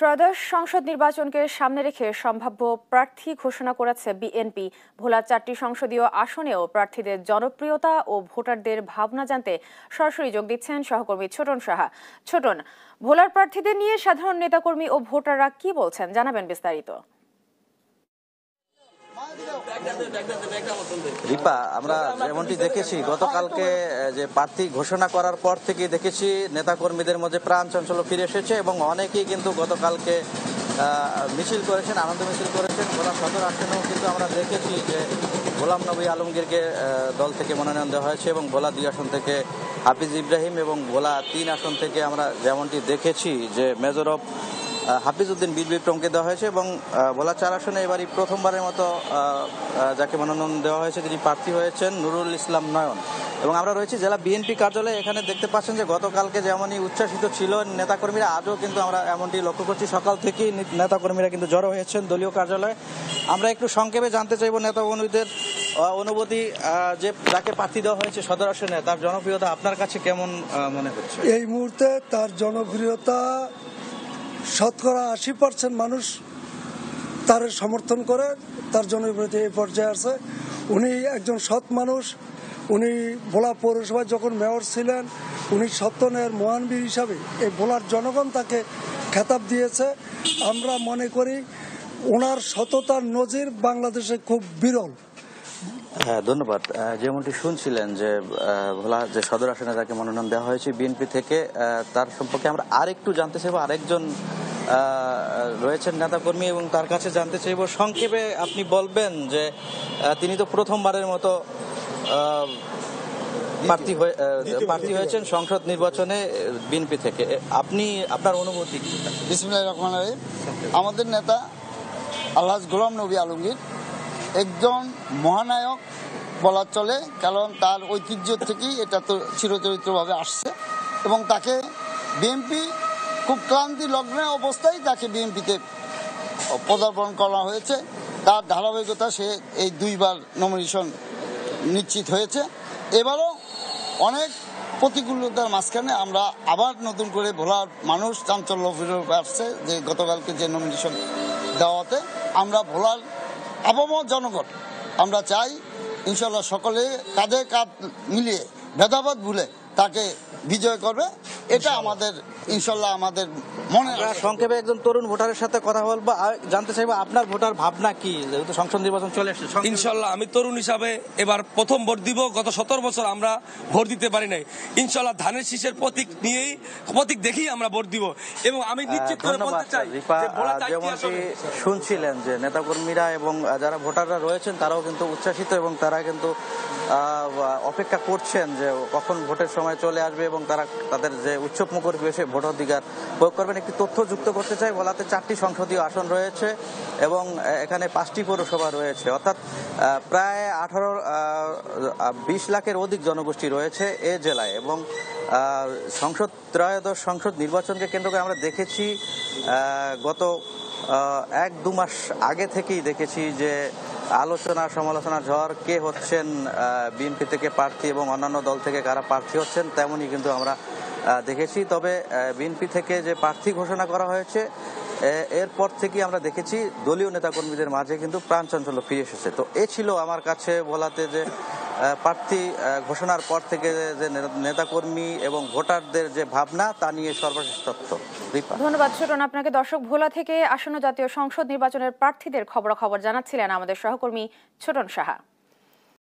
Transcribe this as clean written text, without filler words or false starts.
ত্রয়োদশ সংসদ নির্বাচনকে সামনে রেখে সম্ভাব্য প্রার্থী ঘোষণা করেছে বিএনপি। ভোলার 4টি সংসদীয় আসনেও প্রার্থীদের জনপ্রিয়তা ও ভোটারদের ভাবনা জানতে সরাসরি যোগ দিচ্ছেন সহকর্মী ছোটন সাহা। ছোটন, ভোলার প্রার্থীদের নিয়ে সাধারণ নেতাকর্মী ও ভোটাররা কি বলছেন, জানাবেন বিস্তারিত। রিপা, আমরা যেমনটি দেখেছি গতকালকে যে প্রার্থী ঘোষণা করার পর থেকে দেখেছি নেতাকর্মীদের মধ্যে প্রাণ চাঞ্চল্য ফিরে এসেছে এবং অনেকেই কিন্তু গতকালকে মিছিল করেছেন, আনন্দ মিছিল করেছেন। ভোলা সদর আসনেও কিন্তু আমরা দেখেছি যে গোলাম নবী আলমগীরকে দল থেকে মনোনয়ন দেওয়া হয়েছে এবং ভোলা 2 আসন থেকে হাফিজ ইব্রাহিম এবং ভোলা 3 আসন থেকে আমরা যেমনটি দেখেছি যে মেজর অফ হাফিজ উদ্দিন বীর বিক্রমকে দেওয়া হয়েছে এবং ভোলা 4 আসনে এবারই প্রথমবারের মতো যাকে মনোনয়ন দেওয়া হয়েছে তিনি প্রার্থী হয়েছেন নুরুল ইসলাম নয়ন। এবং আমরা রয়েছি জেলা বিএনপি কার্যালয়ে। এখানে দেখতে পাচ্ছেন যে গতকালকে যেমনই উচ্ছ্বাসিত ছিল নেতাকর্মীরা, আজও কিন্তু আমরা এমনটি লক্ষ্য করছি। সকাল থেকেই নেতাকর্মীরা কিন্তু জড়ো হয়েছেন দলীয় কার্যালয়ে। আমরা একটু সংক্ষেপে জানতে চাইব নেতাকর্মীদের অনুভূতি, যে যাকে প্রার্থী দেওয়া হয়েছে সদর আসনে তার জনপ্রিয়তা আপনার কাছে কেমন মনে হচ্ছে? এই মুহূর্তে তার জনপ্রিয়তা 80% মানুষ তার সমর্থন করে, তার জনপ্রিয়তা এই পর্যায়ে আছে। উনি একজন সৎ মানুষ। উনি ভোলা পৌরসভায় যখন মেয়র ছিলেন উনি সত্যনের মহানবীর হিসাবে এই ভোলার জনগণ তাকে খেতাব দিয়েছে। আমরা মনে করি ওনার সততার নজির বাংলাদেশে খুব বিরল। হ্যাঁ, ধন্যবাদ। যেমনটি শুনছিলেন যে ভোলা যে সদর আসনে যাকে মনোনয়ন দেওয়া হয়েছে বিএনপি থেকে, তার সম্পর্কে আমরা আরেকটু জানতে চাইব। আরেকজন রয়েছেন নেতাকর্মী এবং তার কাছে জানতে চাইব সংক্ষেপে আপনি বলবেন যে তিনি তো প্রথমবারের মতো প্রার্থী হয়েছেন সংসদ নির্বাচনে বিএনপি থেকে। আপনি আপনার অনুভূতি? বিসমিল্লাহির রহমানির রহিম। আমাদের নেতা আলহাজ গোলাম নবী আলমগীর একজন মহানায়ক বলা চলে, কারণ তার ঐতিহ্য থেকেই এটা তো চিরচরিত্রভাবে আসছে এবং তাকে বিএনপি খুব ক্লান্তি লগ্নে অবস্থায় তাকে বিএনপিতে পদার্পণ করা হয়েছে। তার ধারাবাহিকতা সে এই 2বার নমিনেশন নিশ্চিত হয়েছে। এবারও অনেক প্রতিকূলতার মাঝখানে আমরা আবার নতুন করে ভোলার মানুষ চাঞ্চল্য ফিরে আসছে যে গতকালকে যে নমিনেশন দেওয়াতে আমরা ভোলার আবহাওয়া জনগণ আমরা চাই ইনশাল্লাহ সকলে কাঁধে কাঁধ মিলিয়ে ভেদাভেদ ভুলে তাকে বিজয় করবে। এটা আমাদের ইনশাল্লাহ আমাদের মনে। সংক্ষেপে একজন তরুণ ভোটারের সাথে কথা বলবো, জানতে চাইবো আপনার ভোটার ভাবনা কি, যেহেতু সংসদ নির্বাচন চলে আসছে। ইনশাল্লাহ আমি তরুণ হিসাবে এবার প্রথম ভোট দিব। গত 17 বছর আমরা ভোট দিতে পারি নাই। ইনশাল্লাহ ধানের শীষের প্রতীক দেখেই আমরা ভোট দিব এবং আমি নিশ্চিত করে বলতে চাই যেমনটি শুনছিলেন যে নেতাকর্মীরা এবং যারা ভোটাররা রয়েছেন তারাও কিন্তু উচ্ছ্বাসিত এবং তারা কিন্তু অপেক্ষা করছেন যে কখন ভোটের সময় চলে আসবে এবং তারা তাদের যে উৎসবমুখর পরিবেশে ভোটাধিকার প্রয়োগ করবেন। একটি তথ্য যুক্ত করতে চাই, ভোলাতে 4টি সংসদীয় আসন রয়েছে এবং এখানে 5টি পৌরসভা রয়েছে, অর্থাৎ প্রায় 20 লাখের অধিক জনগোষ্ঠী রয়েছে এ জেলায়। এবং ত্রয়োদশ সংসদ নির্বাচনকে কেন্দ্র করে আমরা দেখেছি গত 1-2 মাস আগে থেকেই দেখেছি যে আলোচনা সমালোচনা ঝড়, কে হচ্ছেন বিএনপি থেকে প্রার্থী এবং অন্যান্য দল থেকে কারা প্রার্থী হচ্ছেন তেমনই কিন্তু আমরা দেখেছি। তবে বিএনপি থেকে যে প্রার্থী ঘোষণা করা হয়েছে এরপর থেকে আমরা দেখেছি দলীয় নেতাকর্মীদের মাঝে কিন্তু প্রাণ চাঞ্চল্য ফিরে এসেছে। তো এ ছিল আমার কাছে বলাতে যে প্রার্থী ঘোষণার পর থেকে যে নেতাকর্মী এবং ভোটারদের যে ভাবনা তা নিয়ে সর্বশেষ তথ্য। ধন্যবাদ ছোটন আপনাকে। দর্শক, ভোলা থেকে আসন্ন জাতীয় সংসদ নির্বাচনের প্রার্থীদের খবরাখবর জানাচ্ছিলেন আমাদের সহকর্মী ছোটন সাহা।